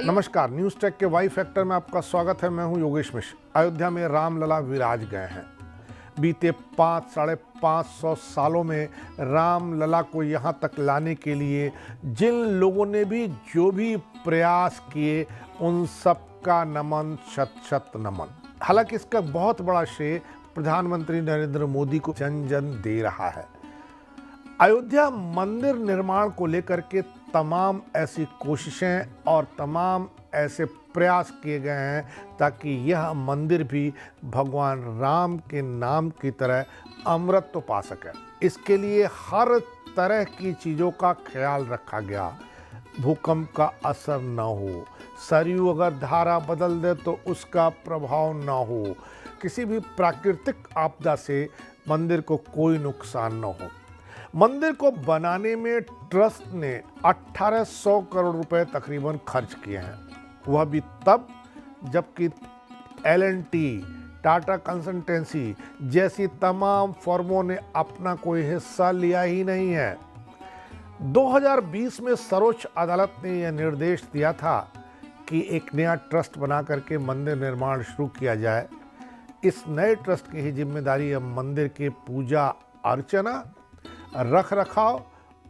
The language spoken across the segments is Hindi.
नमस्कार, न्यूज़ टेक के वाई फैक्टर में आपका स्वागत है। मैं हूं योगेश मिश्र। अयोध्या में रामलला विराज गए हैं। बीते 500-550 सालों में रामलला को यहां तक लाने के लिए जिन लोगों ने भी जो भी प्रयास किए, उन सब का नमन, शत शत नमन। हालांकि इसका बहुत बड़ा श्रेय प्रधानमंत्री नरेंद्र मोदी को जन जन दे रहा है। अयोध्या मंदिर निर्माण को लेकर के तमाम ऐसी कोशिशें और तमाम ऐसे प्रयास किए गए हैं ताकि यह मंदिर भी भगवान राम के नाम की तरह अमृत पा सके। इसके लिए हर तरह की चीज़ों का ख्याल रखा गया। भूकंप का असर न हो, सरयू अगर धारा बदल दे तो उसका प्रभाव न हो, किसी भी प्राकृतिक आपदा से मंदिर को कोई नुकसान न हो। मंदिर को बनाने में ट्रस्ट ने 1800 करोड़ रुपए तकरीबन खर्च किए हैं। वह भी तब जबकि L&T, टाटा कंसल्टेंसी जैसी तमाम फर्मों ने अपना कोई हिस्सा लिया ही नहीं है। 2020 में सर्वोच्च अदालत ने यह निर्देश दिया था कि एक नया ट्रस्ट बना करके मंदिर निर्माण शुरू किया जाए। इस नए ट्रस्ट की ही जिम्मेदारी अब मंदिर के पूजा अर्चना, रख रखाव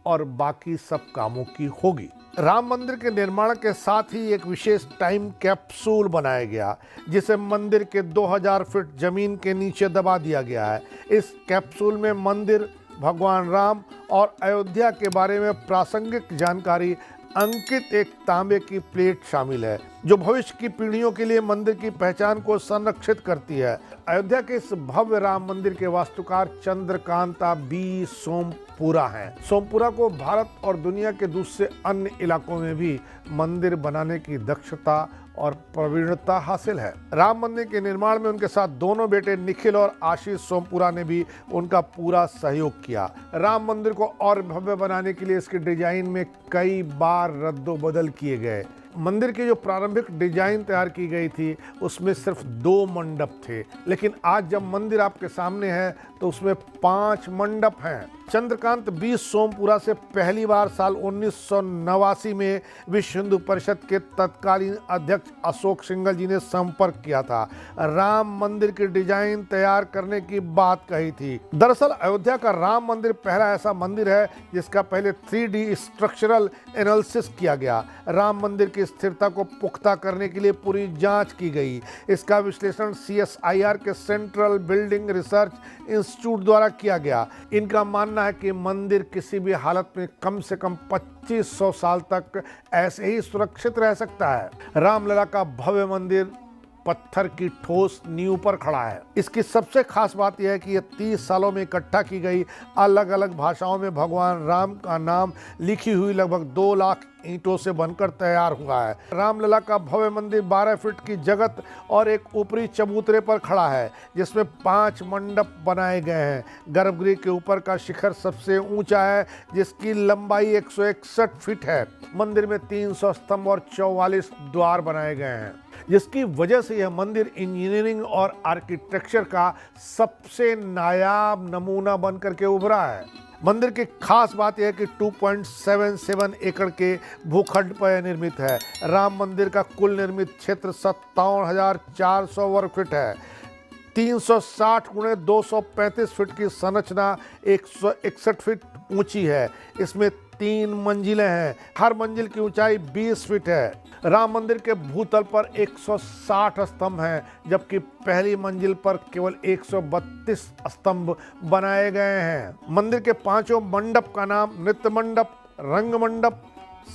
और बाकी सब कामों की होगी। राम मंदिर के निर्माण के साथ ही एक विशेष टाइम कैप्सूल बनाया गया, जिसे मंदिर के 2000 फीट जमीन के नीचे दबा दिया गया है। इस कैप्सूल में मंदिर, भगवान राम और अयोध्या के बारे में प्रासंगिक जानकारी अंकित एक तांबे की प्लेट शामिल है, जो भविष्य की पीढ़ियों के लिए मंदिर की पहचान को संरक्षित करती है। अयोध्या के इस भव्य राम मंदिर के वास्तुकार चंद्रकांता बी सोमपुरा हैं। सोमपुरा को भारत और दुनिया के दूसरे अन्य इलाकों में भी मंदिर बनाने की दक्षता और प्रवीणता हासिल है। राम मंदिर के निर्माण में उनके साथ दोनों बेटे निखिल और आशीष सोमपुरा ने भी उनका पूरा सहयोग किया। राम मंदिर को और भव्य बनाने के लिए इसके डिजाइन में कई बार रद्दोबदल किए गए। मंदिर की जो प्रारंभिक डिजाइन तैयार की गई थी, उसमें सिर्फ 2 मंडप थे, लेकिन आज जब मंदिर आपके सामने है तो उसमें 5 मंडप हैं। चंद्रकांत बी सोमपुरा से पहली बार साल 1989 में विश्व हिंदू परिषद के तत्कालीन अध्यक्ष अशोक सिंघल जी ने संपर्क किया था। राम मंदिर की डिजाइन तैयार करने की बात कही थी। दरअसल अयोध्या का राम मंदिर पहला ऐसा मंदिर है जिसका पहले 3D स्ट्रक्चरल एनालिसिस किया गया। राम मंदिर की स्थिरता को पुख्ता करने के लिए पूरी जांच की गई। इसका विश्लेषण CSIR के सेंट्रल बिल्डिंग रिसर्च इंस्टीट्यूट द्वारा किया गया। इनका मानना है कि मंदिर किसी भी हालत में कम से कम 2500 साल तक ऐसे ही सुरक्षित रह सकता है। रामलला का भव्य मंदिर पत्थर की ठोस नींव पर खड़ा है। इसकी सबसे खास बात यह है कि यह 30 सालों में इकट्ठा की गई अलग अलग भाषाओं में भगवान राम का नाम लिखी हुई लगभग 2 लाख ईंटों से बनकर तैयार हुआ है। रामलला का भव्य मंदिर 12 फीट की जगत और एक ऊपरी चबूतरे पर खड़ा है, जिसमें 5 मंडप बनाए गए हैं। गर्भगृह के ऊपर का शिखर सबसे ऊंचा है, जिसकी लंबाई 161 फीट है। मंदिर में 300 स्तंभ और 44 द्वार बनाए गए हैं, जिसकी वजह से यह मंदिर इंजीनियरिंग और आर्किटेक्चर का सबसे नायाब नमूना बनकर के उभरा है। मंदिर की खास बात यह है कि 2.77 एकड़ के भूखंड पर निर्मित है। राम मंदिर का कुल निर्मित क्षेत्र 57,400 वर्ग फीट है। 360 गुणे 235 फीट की संरचना 161 फीट ऊंची है। इसमें 3 मंजिलें हैं। हर मंजिल की ऊंचाई 20 फीट है। राम मंदिर के भूतल पर 160 स्तंभ हैं, जबकि पहली मंजिल पर केवल 132 स्तंभ बनाए गए हैं। मंदिर के 5 मंडप का नाम नृत्य मंडप, रंग मंडप,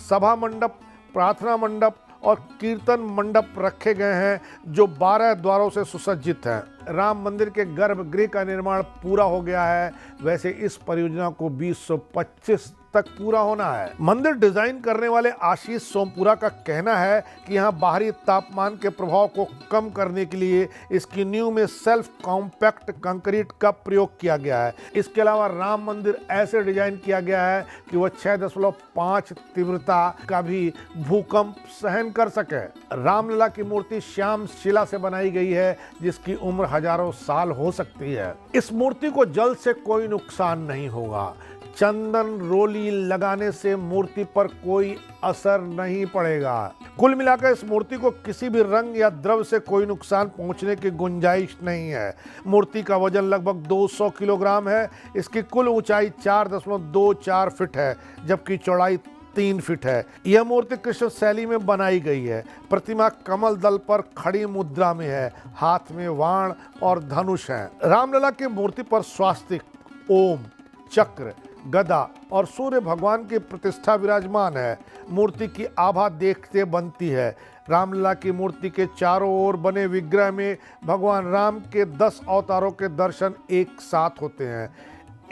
सभा मंडप, प्रार्थना मंडप और कीर्तन मंडप रखे गए हैं, जो 12 द्वारों से सुसज्जित हैं। राम मंदिर के गर्भगृह का निर्माण पूरा हो गया है। वैसे इस परियोजना को 2025 तक पूरा होना है। मंदिर डिजाइन करने वाले आशीष सोमपुरा का कहना है कि यहाँ बाहरी तापमान के प्रभाव को कम करने के लिए इसकी नींव में सेल्फ कॉम्पैक्ट कंक्रीट का प्रयोग किया गया है। इसके अलावा राम मंदिर ऐसे डिजाइन किया गया है कि वह 6.5 तीव्रता का भी भूकंप सहन कर सके। रामलला की मूर्ति श्याम शिला से बनाई गई है, जिसकी उम्र हजारों साल हो सकती है। इस मूर्ति को जल से कोई नुकसान नहीं होगा। चंदन रोली ऑयल लगाने से मूर्ति पर कोई असर नहीं पड़ेगा। कुल मिलाकर इस मूर्ति को किसी भी रंग या द्रव्य से कोई नुकसान पहुंचने की गुंजाइश नहीं है। मूर्ति का वजन लगभग 200 किलोग्राम है। इसकी कुल ऊंचाई 4.24 फीट है, जबकि चौड़ाई 3 फीट है। यह मूर्ति कृष्ण शैली में बनाई गई है। प्रतिमा कमल दल पर खड़ी मुद्रा में है। हाथ में वाण और धनुष है। रामलला की मूर्ति पर स्वास्तिक, ओम, चक्र, गदा और सूर्य भगवान की प्रतिष्ठा विराजमान है। मूर्ति की आभा देखते बनती है। रामलला की मूर्ति के चारों ओर बने विग्रह में भगवान राम के 10 अवतारों के दर्शन एक साथ होते हैं।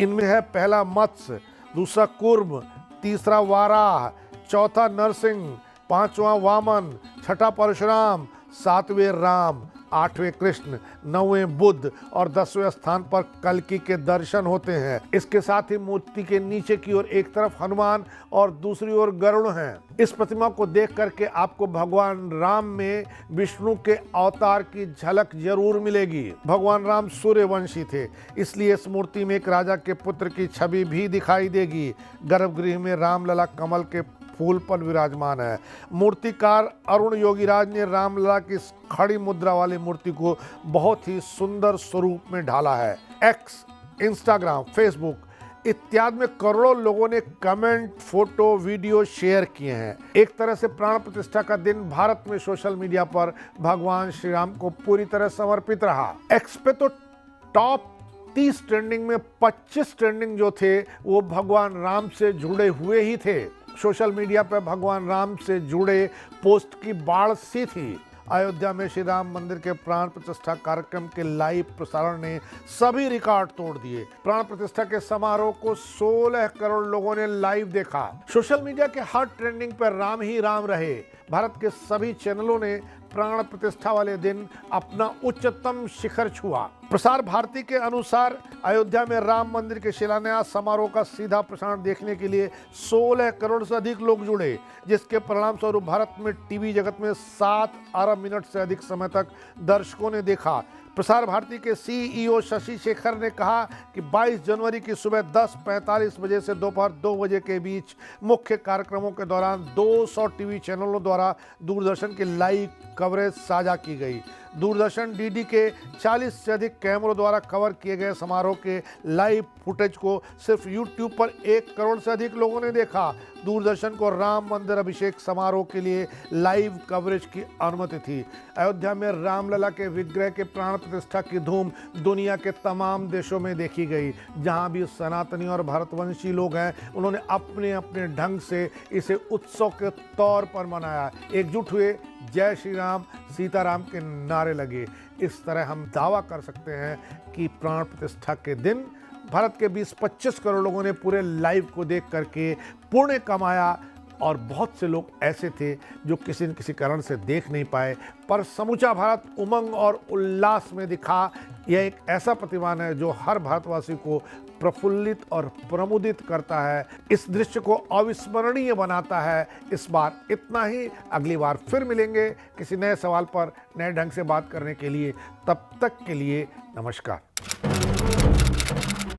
इनमें है पहला मत्स्य, दूसरा कूर्म, तीसरा वाराह, चौथा नरसिंह, पांचवा वामन, छठा परशुराम, सातवें राम, आठवें कृष्ण, नौवें बुद्ध और 10वें स्थान पर कल्कि के दर्शन होते हैं। इसके साथ ही मूर्ति के नीचे की ओर एक तरफ हनुमान और दूसरी ओर गरुड़ हैं। इस प्रतिमा को देख करके आपको भगवान राम में विष्णु के अवतार की झलक जरूर मिलेगी। भगवान राम सूर्यवंशी थे, इसलिए इस मूर्ति में एक राजा के पुत्र की छवि भी दिखाई देगी। गर्भगृह में रामलला कमल के फूल पर विराजमान है। मूर्तिकार अरुण योगीराज ने रामलला की खड़ी मुद्रा वाली मूर्ति को बहुत ही सुंदर स्वरूप में ढाला है। एक्स, इंस्टाग्राम, फेसबुक इत्यादि में करोड़ों लोगों ने कमेंट, फोटो, वीडियो शेयर किए हैं। एक तरह से प्राण प्रतिष्ठा का दिन भारत में सोशल मीडिया पर भगवान श्री राम को पूरी तरह समर्पित रहा। एक्स पे तो टॉप 30 ट्रेंडिंग में 25 ट्रेंडिंग जो थे वो भगवान राम से जुड़े हुए ही थे। सोशल मीडिया पर भगवान राम से जुड़े पोस्ट की बाढ़ सी थी। अयोध्या में श्री राम मंदिर के प्राण प्रतिष्ठा कार्यक्रम के लाइव प्रसारण ने सभी रिकॉर्ड तोड़ दिए। प्राण प्रतिष्ठा के समारोह को 16 करोड़ लोगों ने लाइव देखा। सोशल मीडिया के हर ट्रेंडिंग पर राम ही राम रहे। भारत के सभी चैनलों ने प्राण प्रतिष्ठा वाले दिन अपना उच्चतम शिखर छुआ। प्रसार भारती के अनुसार अयोध्या में राम मंदिर के शिलान्यास समारोह का सीधा प्रसारण देखने के लिए 16 करोड़ से अधिक लोग जुड़े, जिसके परिणाम स्वरूप भारत में टीवी जगत में 7 अरब मिनट से अधिक समय तक दर्शकों ने देखा। प्रसार भारती के सीईओ शशि शेखर ने कहा कि 22 जनवरी की सुबह 10:45 बजे से दोपहर 2 बजे के बीच मुख्य कार्यक्रमों के दौरान 200 टीवी चैनलों द्वारा दूरदर्शन की लाइव कवरेज साझा की गई। दूरदर्शन डीडी के 40 से अधिक कैमरों द्वारा कवर किए गए समारोह के लाइव फुटेज को सिर्फ यूट्यूब पर 1 करोड़ से अधिक लोगों ने देखा। दूरदर्शन को राम मंदिर अभिषेक समारोह के लिए लाइव कवरेज की अनुमति थी। अयोध्या में रामलला के विग्रह के प्राण प्रतिष्ठा की धूम दुनिया के तमाम देशों में देखी गई। जहां भी सनातनी और भारतवंशी लोग हैं, उन्होंने अपने अपने ढंग से इसे उत्सव के तौर पर मनाया। एकजुट हुए, जय श्री राम, सीताराम के नारे लगे। इस तरह हम दावा कर सकते हैं कि प्राण प्रतिष्ठा के दिन भारत के 20-25 करोड़ लोगों ने पूरे लाइव को देख करके पुण्य कमाया। और बहुत से लोग ऐसे थे जो किसी न किसी कारण से देख नहीं पाए, पर समूचा भारत उमंग और उल्लास में दिखा। यह एक ऐसा प्रतिमान है जो हर भारतवासी को प्रफुल्लित और प्रमुदित करता है, इस दृश्य को अविस्मरणीय बनाता है। इस बार इतना ही। अगली बार फिर मिलेंगे किसी नए सवाल पर नए ढंग से बात करने के लिए। तब तक के लिए नमस्कार।